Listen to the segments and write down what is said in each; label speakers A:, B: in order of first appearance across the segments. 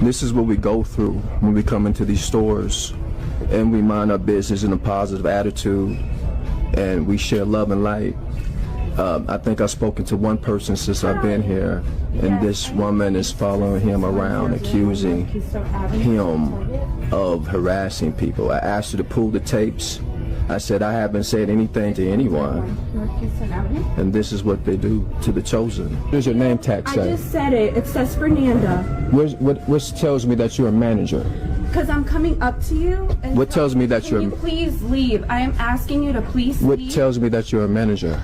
A: This is what we go through when we come into these stores and we mind our business in a positive attitude and we share love and light. I think I've spoken to one person since I've been here, and this woman is following him around, accusing him of harassing people. I asked her to pull the tapes. I said, I haven't said anything to anyone. And this is what they do to the chosen. Here's your name tag say?
B: I just said it. It says Fernanda.
A: What tells me that you're a manager?
B: Because I'm coming up to you. And
A: what tells me that you're...
B: Can you please leave? I am asking you to please leave.
A: What tells me that you're a manager?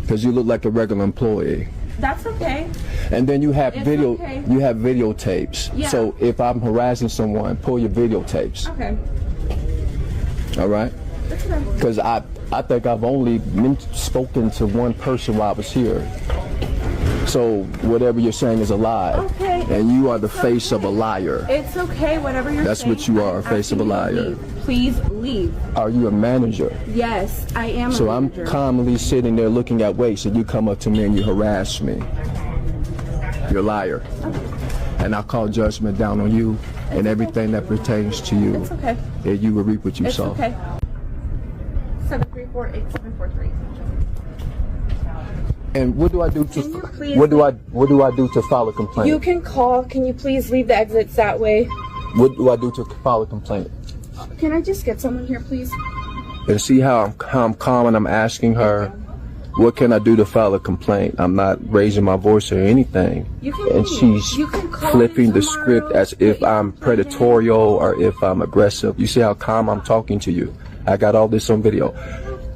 A: Because you look like a regular employee.
B: That's okay.
A: And then you have
B: okay.
A: You have videotapes.
B: Yeah.
A: So if I'm harassing someone, pull your videotapes.
B: Okay.
A: All right? Because I think I've only spoken to one person while I was here. So whatever you're saying is a lie.
B: Okay.
A: And you are the face of a liar.
B: It's okay, whatever you're saying.
A: That's what you are, a face of a liar.
B: Please leave.
A: Are you a manager?
B: Yes, I am
A: so
B: a manager.
A: I'm calmly sitting there looking at weights and you come up to me and you harass me. You're a liar.
B: Okay.
A: And I call judgment down on you and everything that pertains to you.
B: It's okay.
A: And you will reap what you
B: it's
A: sow.
B: It's okay. 734-8743.
A: And what do I do to what do I do to file a complaint?
B: You can call. Can you please leave the exits that way?
A: What do I do to file a complaint?
B: Can I just get someone here, please?
A: And see how I'm calm and I'm asking her, what can I do to file a complaint? I'm not raising my voice or anything.
B: You can
A: and she's flipping the script as if I'm predatory or if I'm aggressive. You see how calm I'm talking to you? I got all this on video.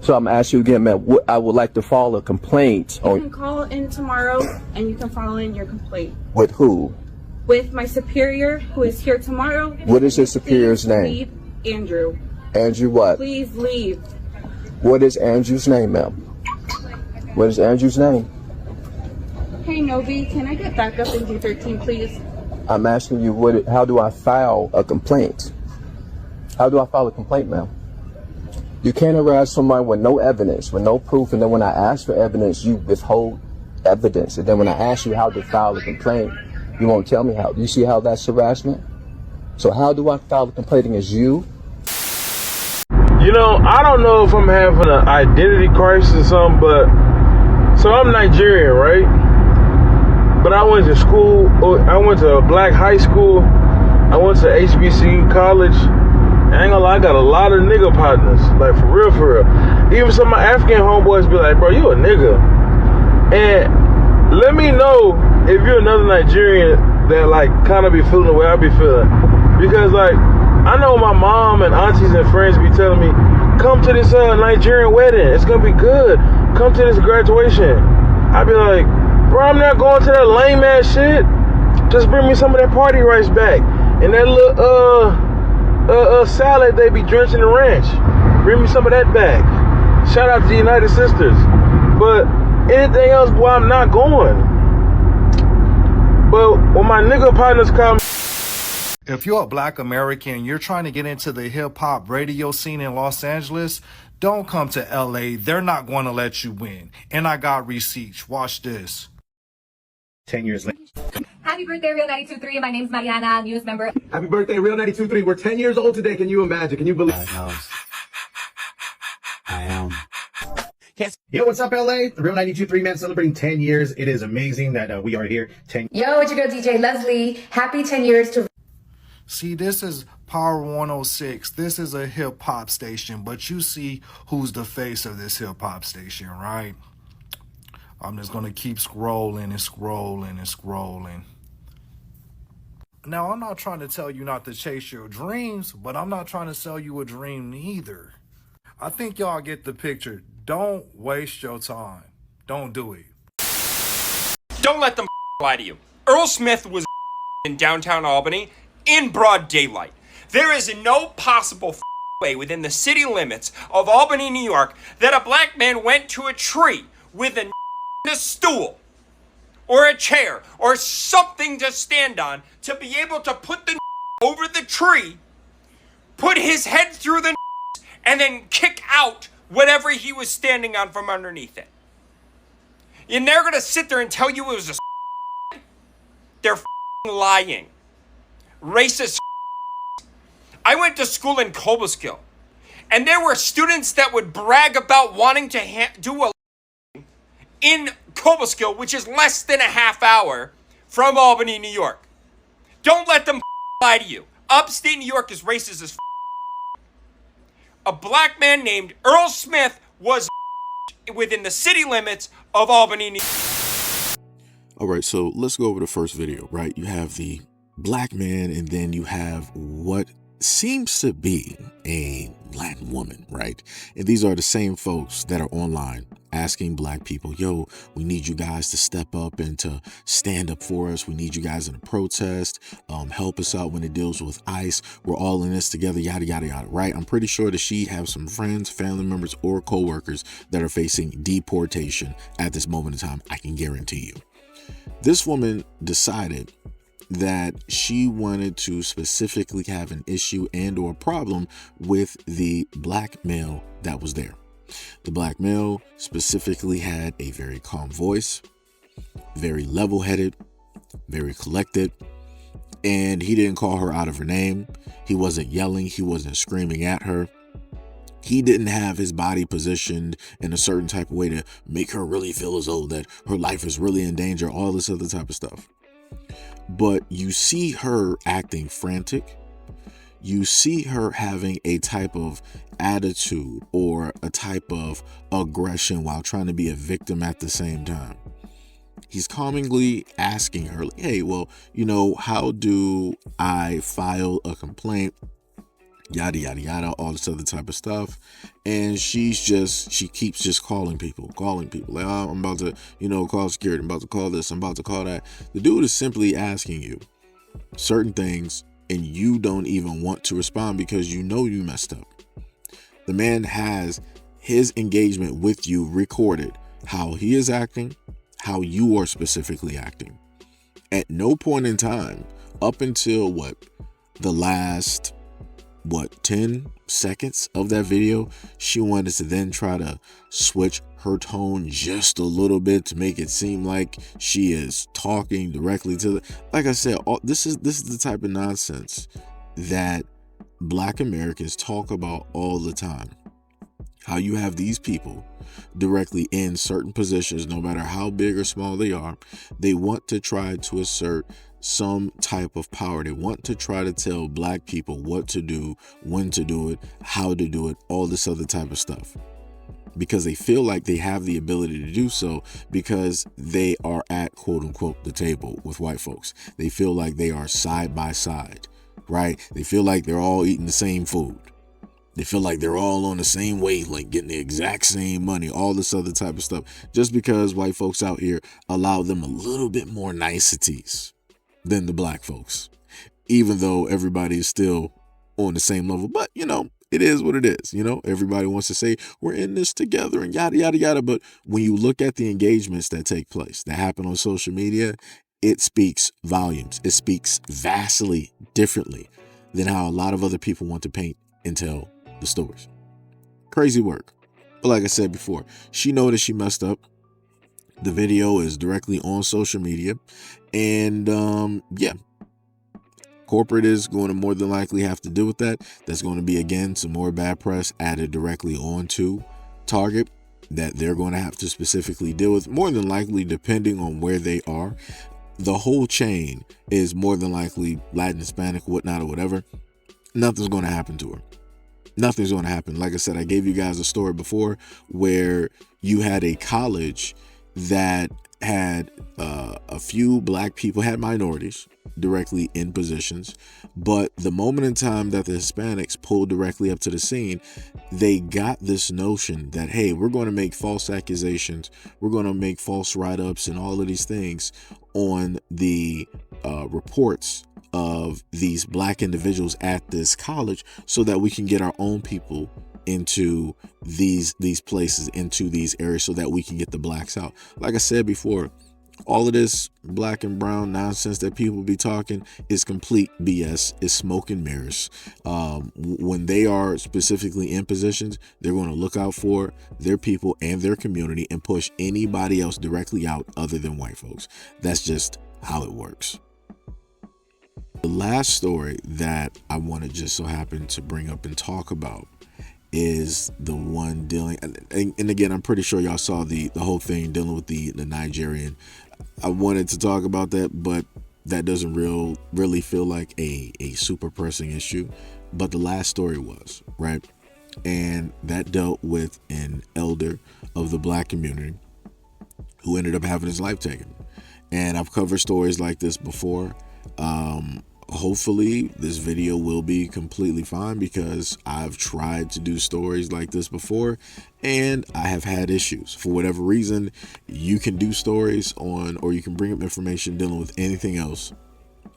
A: So I'm asking you again, man, I would like to file a complaint.
B: You can call in tomorrow and you can file in your complaint.
A: With who?
B: With my superior who is here tomorrow.
A: What is your superior's name?
B: Leave, Andrew.
A: Andrew what?
B: Please leave.
A: What is Andrew's name, ma'am? What is Andrew's name?
B: Hey, Novi, can I get back up in D13, please?
A: I'm asking you, how do I file a complaint? How do I file a complaint, ma'am? You can't harass somebody with no evidence, with no proof, and then when I ask for evidence, you withhold evidence. And then when I ask you how to file a complaint, you won't tell me how. You see how that's harassment? So how do I file a complaint against you?
C: You know, I don't know if I'm having an identity crisis or something, but so I'm Nigerian, right? But I went to school, I went to a black high school, I went to HBCU college. I ain't gonna lie, I got a lot of nigga partners, like for real. Even some of my African homeboys be like, bro, you a nigga. And let me know if you're another Nigerian that like kind of be feeling the way I be feeling. Because like, I know my mom and aunties and friends be telling me, come to this Nigerian wedding, it's gonna be good. Come to this graduation. I be like, bro, I'm not going to that lame ass shit. Just bring me some of that party rice back. And that little, salad they be drenching in ranch. Bring me some of that back. Shout out to the United Sisters. But anything else, boy, I'm not going. But when my nigga partners come.
D: If you're a black American, you're trying to get into the hip hop radio scene in Los Angeles, don't come to LA. They're not going to let you win. And I got receipts. Watch this.
E: 10 years later.
F: Happy birthday, Real 92.3. My name's Mariana, newest member.
E: Happy birthday, Real 92.3. We're 10 years old today. Can you imagine? Can you believe? I am. Yes. Yo, what's up, LA? The Real 92.3 man celebrating 10 years. It is amazing that we are here. 10.
F: Yo, it's your girl DJ Leslie. Happy 10 years to.
D: See, this is Power 106. This is a hip hop station, but you see who's the face of this hip hop station, right? I'm just going to keep scrolling and scrolling and scrolling. Now, I'm not trying to tell you not to chase your dreams, but I'm not trying to sell you a dream either. I think y'all get the picture. Don't waste your time. Don't do it.
G: Don't let them lie to you. Earl Smith was in downtown Albany in broad daylight. There is no possible way within the city limits of Albany, New York, that a black man went to a tree with a stool or a chair or something to stand on to be able to put the over the tree, put his head through the and then kick out whatever he was standing on from underneath it. And they're gonna sit there and tell you it was a they're lying. Racist. I went to school in Cobleskill, and there were students that would brag about wanting to do a in Cobleskill, which is less than a half hour from Albany, New York. Don't let them lie to you. Upstate New York is racist as a black man named Earl Smith was within the city limits of Albany, New York.
H: All right, so let's go over the first video, right? You have the black man, and then you have what seems to be a black woman, right? And these are the same folks that are online asking black people, yo, we need you guys to step up and to stand up for us. We need you guys in a protest. Help us out when it deals with ICE. We're all in this together, yada, yada, yada, right? I'm pretty sure that she has some friends, family members, or co-workers that are facing deportation at this moment in time. I can guarantee you. This woman decided that she wanted to specifically have an issue and or problem with the black male that was there. The black male specifically had a very calm voice, very level-headed, very collected, and he didn't call her out of her name. He wasn't yelling. He wasn't screaming at her. He didn't have his body positioned in a certain type of way to make her really feel as though that her life is really in danger, all this other type of stuff. But you see her acting frantic. You see her having a type of attitude or a type of aggression while trying to be a victim at the same time. He's calmingly asking her, hey, well, you know, how do I file a complaint? Yada, yada, yada, all this other type of stuff. And she keeps just calling people. Like, oh, I'm about to, call security. I'm about to call this. I'm about to call that. The dude is simply asking you certain things, and you don't even want to respond because you know you messed up. The man has his engagement with you recorded, how he is acting, how you are specifically acting. At no point in time, up until the last 10 seconds of that video, she wanted to then try to switch her tone just a little bit to make it seem like she is talking directly to like I said, this is the type of nonsense that black Americans talk about all the time. How you have these people directly in certain positions, no matter how big or small they are, they want to try to assert some type of power. They want to try to tell black people what to do, when to do it, how to do it, all this other type of stuff. Because they feel like they have the ability to do so because they are at quote unquote the table with white folks. They feel like they are side by side, right? They feel like they're all eating the same food. They feel like they're all on the same wavelength, getting the exact same money, all this other type of stuff, just because white folks out here allow them a little bit more niceties than the black folks, even though everybody is still on the same level. But, it is what it is. Everybody wants to say we're in this together and yada, yada, yada. But when you look at the engagements that take place, that happen on social media, it speaks volumes. It speaks vastly differently than how a lot of other people want to paint and tell the stories. Crazy work. But like I said before, she noticed she messed up. The video is directly on social media. And corporate is going to more than likely have to deal with that. That's going to be, again, some more bad press added directly onto Target that they're going to have to specifically deal with, more than likely, depending on where they are. The whole chain is more than likely Latin, Hispanic, whatnot, or whatever. Nothing's going to happen to her. Nothing's going to happen. Like I said, I gave you guys a story before where you had a college that had a few black people, had minorities directly in positions, but the moment in time that the Hispanics pulled directly up to the scene, they got this notion that, hey, we're going to make false accusations, we're going to make false write-ups and all of these things on the reports of these black individuals at this college so that we can get our own people into these places, into these areas, so that we can get the blacks out. Like I said before, all of this black and brown nonsense that people be talking is complete BS. It's smoke and mirrors. When they are specifically in positions, they're going to look out for their people and their community and push anybody else directly out other than white folks. That's just how it works. The last story that I want to just so happen to bring up and talk about is the one dealing, and again, I'm pretty sure y'all saw the whole thing dealing with the Nigerian. I wanted to talk about that, but that doesn't really feel like a super pressing issue. But the last story was, right? And that dealt with an elder of the black community who ended up having his life taken. And I've covered stories like this before. Hopefully this video will be completely fine, because I've tried to do stories like this before and I have had issues. For whatever reason, you can do stories on, or you can bring up information dealing with anything else,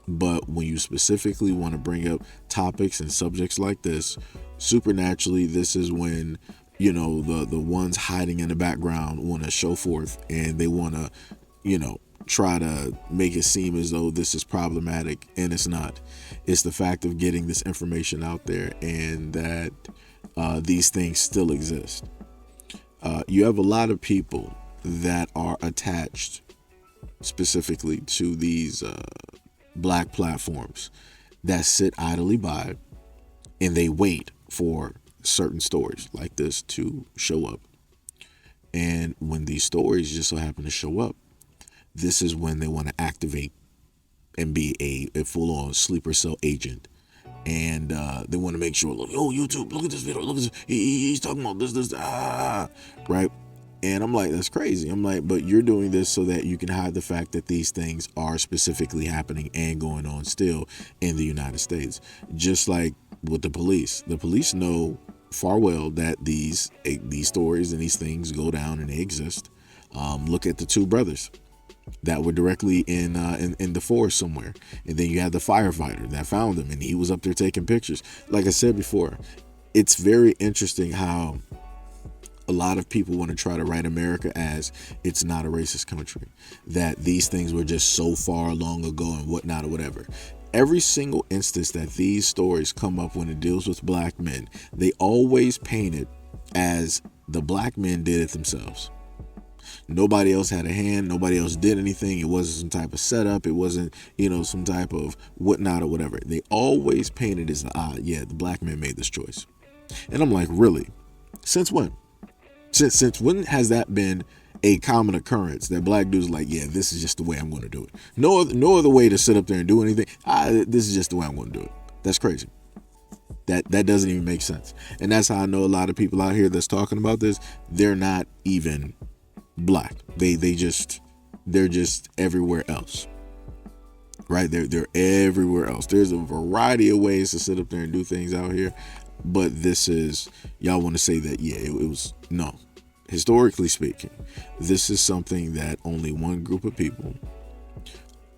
H: but when you specifically want to bring up topics and subjects like this, supernaturally, this is when, you know, the ones hiding in the background want to show forth, and they want to, you know, try to make it seem as though this is problematic, and it's not. It's the fact of getting this information out there, and that these things still exist. You have a lot of people that are attached specifically to these black platforms that sit idly by, and they wait for certain stories like this to show up. And when these stories just so happen to show up, this is when they want to activate and be a full-on sleeper cell agent. And they want to make sure, look, oh, YouTube, look at this video, look at this, he's talking about this, right? And I'm like, that's crazy. I'm like, but you're doing this so that you can hide the fact that these things are specifically happening and going on still in the United States. Just like with the police know far well that these stories and these things go down and they exist. Look at the two brothers that were directly in the forest somewhere, and then you had the firefighter that found them, and he was up there taking pictures. Like I said before, it's very interesting how a lot of people want to try to write America as it's not a racist country, that these things were just so far long ago and whatnot or whatever. Every single instance that these stories come up when it deals with black men, they always paint it as the black men did it themselves. Nobody else had a hand. Nobody else did anything. It wasn't some type of setup. It wasn't, you know, some type of whatnot or whatever. They always painted as, the black man made this choice. And I'm like, really? Since when? Since when has that been a common occurrence, that black dudes like, yeah, this is just the way I'm going to do it. No other way to sit up there and do anything. This is just the way I'm going to do it. That's crazy. That doesn't even make sense. And that's how I know a lot of people out here that's talking about this, they're not even black. They're just everywhere else, right? They're everywhere else. There's a variety of ways to sit up there and do things out here, but this is, y'all want to say that, yeah, it was, no. Historically speaking, this is something that only one group of people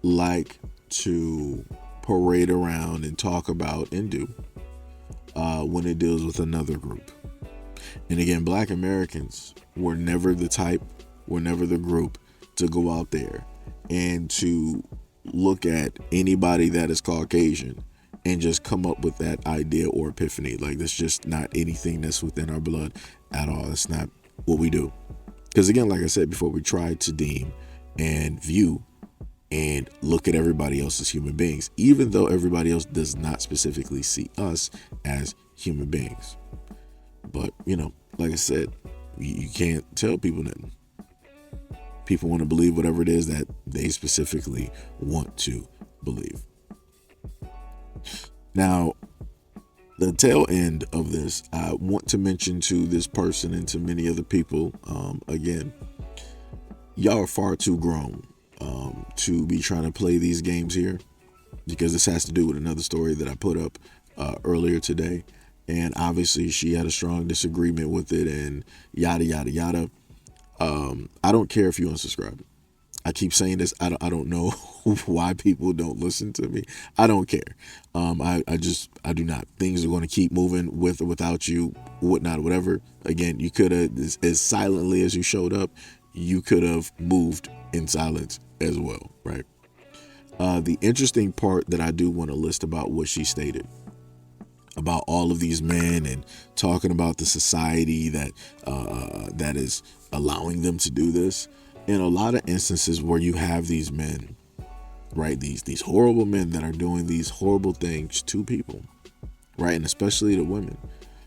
H: like to parade around and talk about and do when it deals with another group. And again, black Americans were never the group to go out there and to look at anybody that is Caucasian and just come up with that idea or epiphany. Like, that's just not anything that's within our blood at all. That's not what we do. Because again, like I said before, we try to deem and view and look at everybody else as human beings, even though everybody else does not specifically see us as human beings. But, you know, like I said, you can't tell people nothing. People want to believe whatever it is that they specifically want to believe. Now, the tail end of this, I want to mention to this person and to many other people, again, y'all are far too grown to be trying to play these games here, because this has to do with another story that I put up earlier today. And obviously she had a strong disagreement with it and yada, yada, yada. I don't care if you unsubscribe. I keep saying this. I don't know why people don't listen to me. I don't care. I do not. Things are going to keep moving with or without you, whatnot, whatever. Again, you could have, as silently as you showed up, you could have moved in silence as well, right? The interesting part that I do want to list about what she stated about all of these men and talking about the society that is allowing them to do this. In a lot of instances where you have these men right? These horrible men that are doing these horrible things to people, right? And especially to women.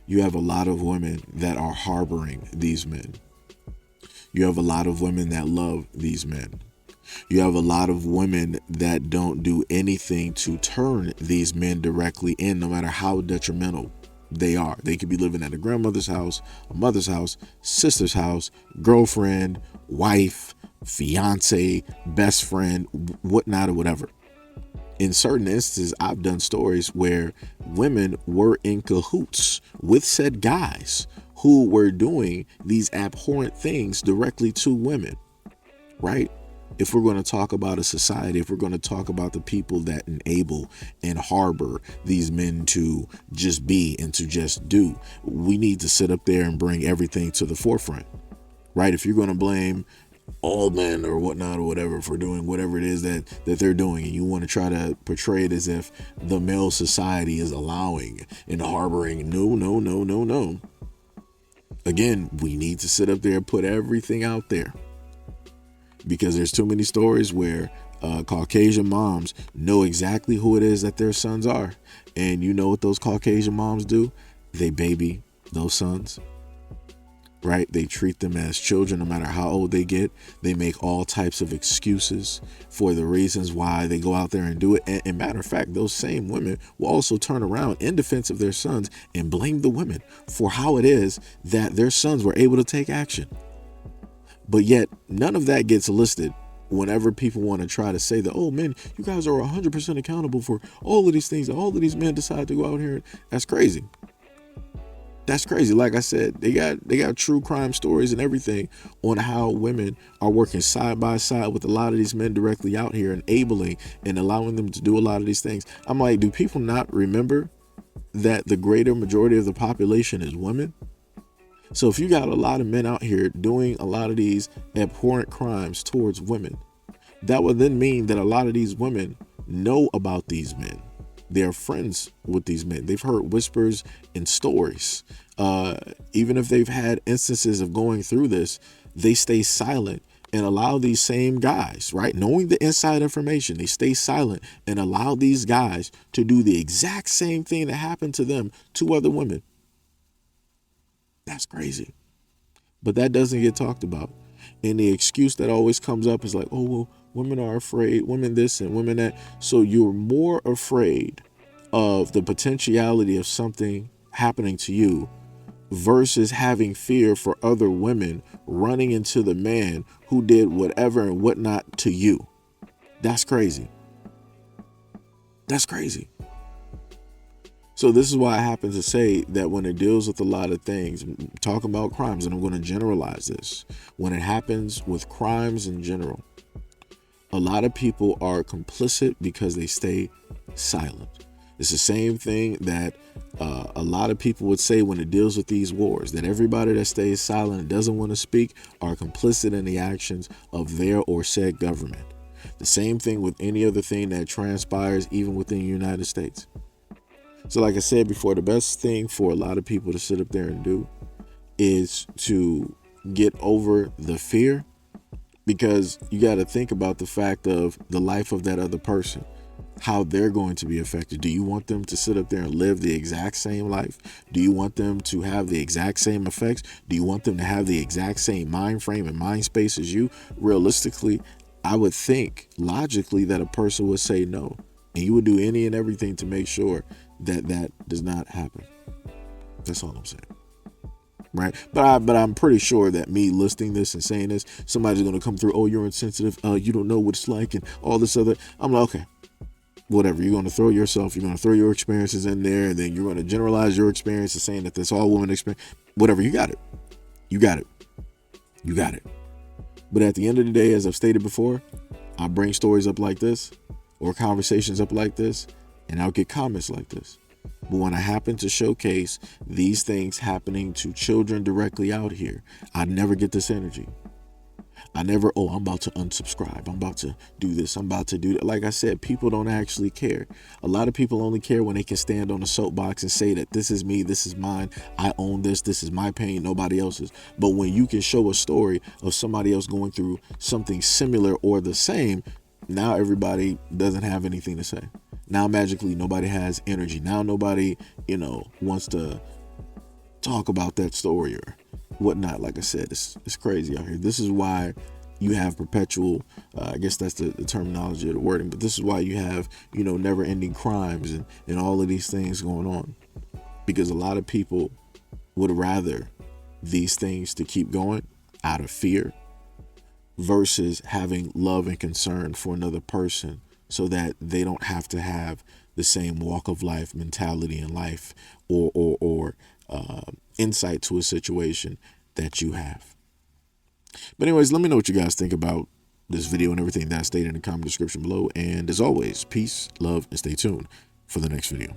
H: You have a lot of women that are harboring these men. You have a lot of women that love these men. You have a lot of women that don't do anything to turn these men directly in, no matter how detrimental they are. They could be living at a grandmother's house, a mother's house, sister's house, girlfriend, wife, fiance, best friend, whatnot, or whatever. In certain instances, I've done stories where women were in cahoots with said guys who were doing these abhorrent things directly to women, right? If we're going to talk about a society, if we're going to talk about the people that enable and harbor these men to just be and to just do, we need to sit up there and bring everything to the forefront, right? If you're going to blame all men or whatnot or whatever for doing whatever it is that they're doing, and you want to try to portray it as if the male society is allowing and harboring, no. Again, we need to sit up there and put everything out there, because there's too many stories where Caucasian moms know exactly who it is that their sons are. And you know what those Caucasian moms do? They baby those sons, right? They treat them as children no matter how old they get. They make all types of excuses for the reasons why they go out there and do it. And matter of fact, those same women will also turn around in defense of their sons and blame the women for how it is that their sons were able to take action. But yet none of that gets listed whenever people want to try to say that, oh, men, you guys are 100% accountable for all of these things. All of these men decide to go out here. That's crazy. That's crazy. Like I said, they got true crime stories and everything on how women are working side by side with a lot of these men directly out here, enabling and allowing them to do a lot of these things. I'm like, do people not remember that the greater majority of the population is women? So if you got a lot of men out here doing a lot of these abhorrent crimes towards women, that would then mean that a lot of these women know about these men. They're friends with these men. They've heard whispers and stories. Even if they've had instances of going through this, they stay silent and allow these same guys, right? Knowing the inside information, they stay silent and allow these guys to do the exact same thing that happened to them to other women. That's crazy. But that doesn't get talked about. And the excuse that always comes up is like, oh, well, women are afraid, women this and women that. So you're more afraid of the potentiality of something happening to you versus having fear for other women running into the man who did whatever and whatnot to you. That's crazy. That's crazy. So this is why I happen to say that when it deals with a lot of things, talking about crimes, and I'm going to generalize this, when it happens with crimes in general, a lot of people are complicit because they stay silent. It's the same thing that a lot of people would say when it deals with these wars, that everybody that stays silent and doesn't want to speak are complicit in the actions of their or said government. The same thing with any other thing that transpires even within the United States. So like I said before, the best thing for a lot of people to sit up there and do is to get over the fear, because you got to think about the fact of the life of that other person, how they're going to be affected. Do you want them to sit up there and live the exact same life? Do you want them to have the exact same effects? Do you want them to have the exact same mind frame and mind space as you? Realistically, I would think logically that a person would say no, and you would do any and everything to make sure that that does not happen. That's all I'm saying. Right. But I'm pretty sure that me listing this and saying this, somebody's going to come through. Oh, you're insensitive. You don't know what it's like and all this other. I'm like, okay, whatever. You're going to throw yourself, you're going to throw your experiences in there, and then you're going to generalize your experiences saying that that's all women experience. Whatever. You got it. You got it. You got it. But at the end of the day, as I've stated before, I bring stories up like this or conversations up like this, and I'll get comments like this. But when I happen to showcase these things happening to children directly out here, I never get this energy. I never, oh, I'm about to unsubscribe. I'm about to do this. I'm about to do that. Like I said, people don't actually care. A lot of people only care when they can stand on a soapbox and say that this is me, this is mine, I own this, this is my pain, nobody else's. But when you can show a story of somebody else going through something similar or the same, now everybody doesn't have anything to say. Now magically nobody has energy. Now nobody, wants to talk about that story or whatnot. Like I said, it's crazy out here. This is why you have perpetual, I guess that's the terminology of the wording, but this is why you have, never ending crimes and all of these things going on, because a lot of people would rather these things to keep going out of fear versus having love and concern for another person so that they don't have to have the same walk of life mentality in life or insight to a situation that you have. But anyways, let me know what you guys think about this video and everything that I stated in the comment description below. And as always, peace, love, and stay tuned for the next video.